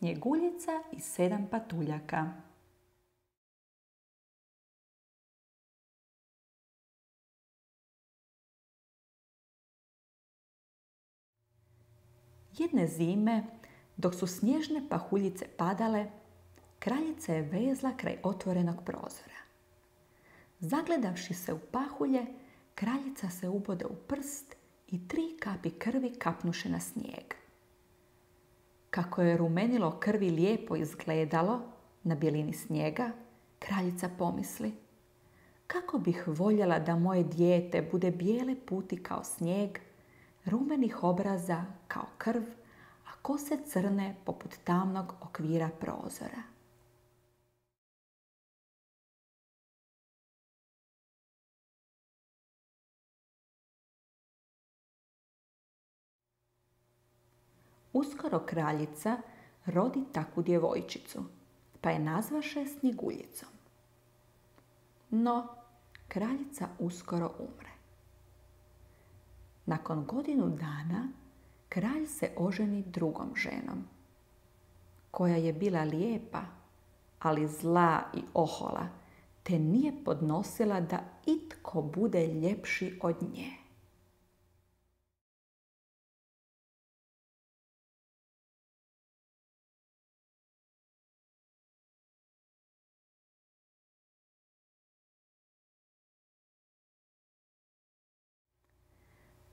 Snjeguljica i 7 patuljaka. Jedne zime, dok su snježne pahuljice padale, kraljica je vezla kraj otvorenog prozora. Zagledavši se u pahulje, kraljica se ubode u prst i 3 kapi krvi kapnuše na snijeg. Kako je rumenilo krvi lijepo izgledalo na bjelini snijega, kraljica pomisli: kako bih voljela da moje dijete bude bijele puti kao snijeg, rumenih obraza kao krv, a kose crne poput tamnog okvira prozora. Uskoro kraljica rodi takvu djevojčicu, pa je nazvaše Snjeguljicom. No, kraljica uskoro umre. Nakon 1 godinu dana, kralj se oženi drugom ženom, koja je bila lijepa, ali zla i ohola, te nije podnosila da itko bude ljepši od nje.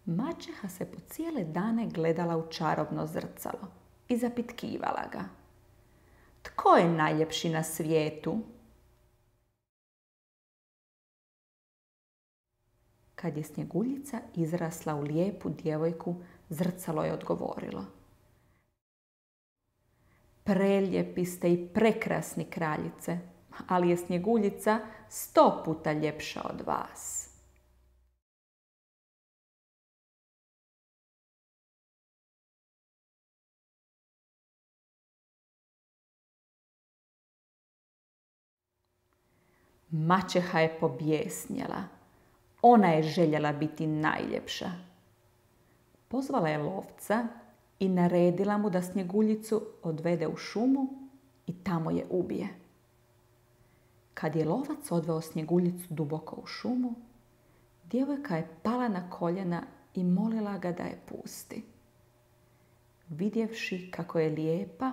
Maćeha se po cijele dane gledala u čarobno zrcalo i zapitkivala ga: tko je najljepši na svijetu? Kad je Snjeguljica izrasla u lijepu djevojku, zrcalo je odgovorilo: prelijepi ste i prekrasni, kraljice, ali je Snjeguljica 100 puta ljepša od vas. Maćeha je pobjesnjela. Ona je željela biti najljepša. Pozvala je lovca i naredila mu da Snjeguljicu odvede u šumu i tamo je ubije. Kad je lovac odveo Snjeguljicu duboko u šumu, djevojka je pala na koljena i molila ga da je pusti. Vidjevši kako je lijepa,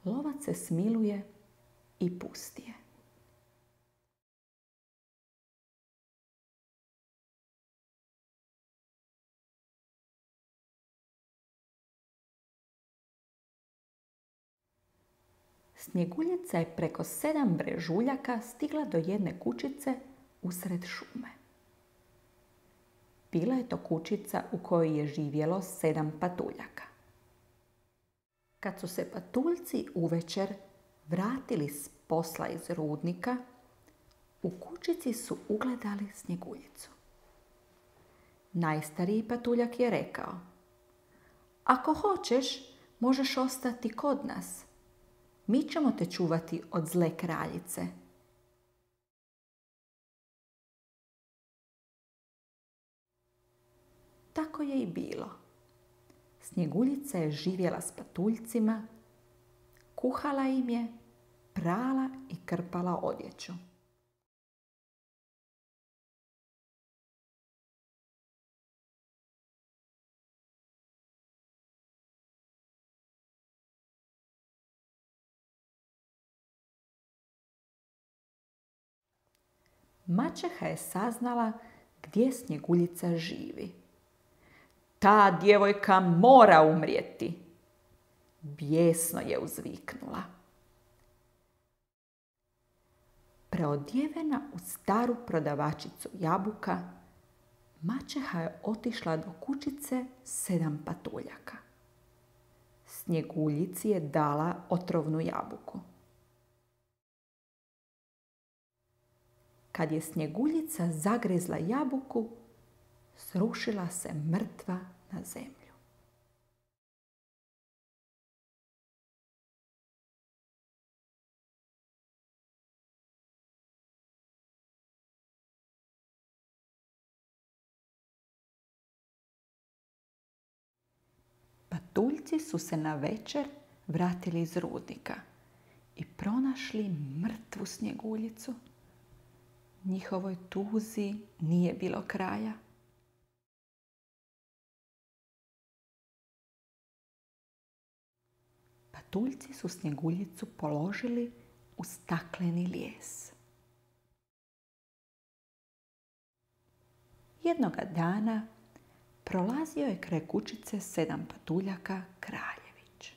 lovac se smiluje i pusti je. Snjeguljica je preko 7 brežuljaka stigla do jedne kućice usred šume. Bila je to kućica u kojoj je živjelo 7 patuljaka. Kad su se patuljci uvečer vratili s posla iz rudnika, u kućici su ugledali Snjeguljicu. Najstariji patuljak je rekao: ako hoćeš, možeš ostati kod nas. Mi ćemo te čuvati od zle kraljice. Tako je i bilo. Snjeguljica je živjela s patuljcima, kuhala im je, prala i krpala odjeću. Maćeha je saznala gdje Snjeguljica živi. Ta djevojka mora umrijeti, bijesno je uzviknula. Preodjevena u staru prodavačicu jabuka, maćeha je otišla do kućice 7 patuljaka. Snjeguljici je dala otrovnu jabuku. Kad je Snjeguljica zagrizla jabuku, srušila se mrtva na zemlju. Patuljci su se navečer vratili iz rudnika i pronašli mrtvu Snjeguljicu. Njihovoj tuzi nije bilo kraja. Patuljci su Snjeguljicu položili u stakleni lijes. Jednoga dana prolazio je kraj kućice 7 patuljaka Kraljević.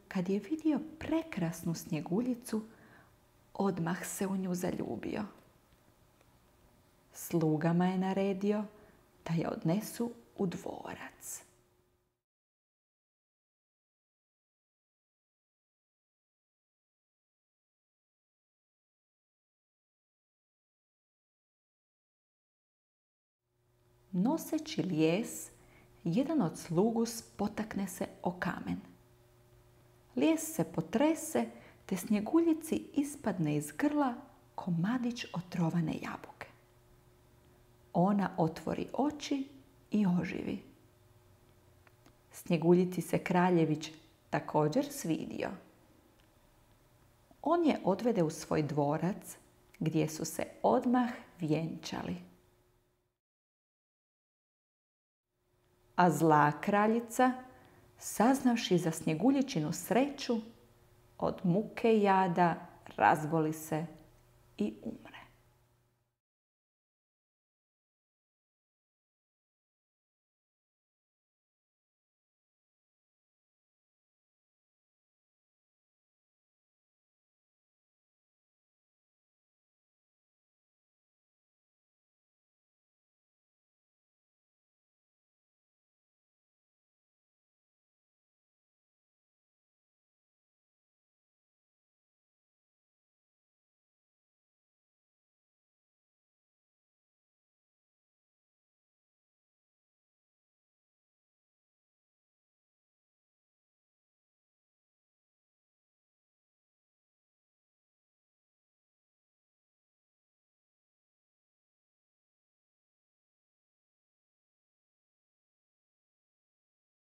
Kad je vidio prekrasnu Snjeguljicu, odmah se u nju zaljubio. Slugama je naredio da je odnesu u dvorac. Noseći lijes, jedan od slugu spotakne se o kamen. Lijes se potrese, te Snjeguljici ispadne iz grla komadić otrovane jabuke. Ona otvori oči i oživi. Snjeguljici se Kraljević također svidio. On je odvede u svoj dvorac, gdje su se odmah vjenčali. A zla kraljica, saznavši za Snjeguljičinu sreću, od muke i jada razboli se i umre.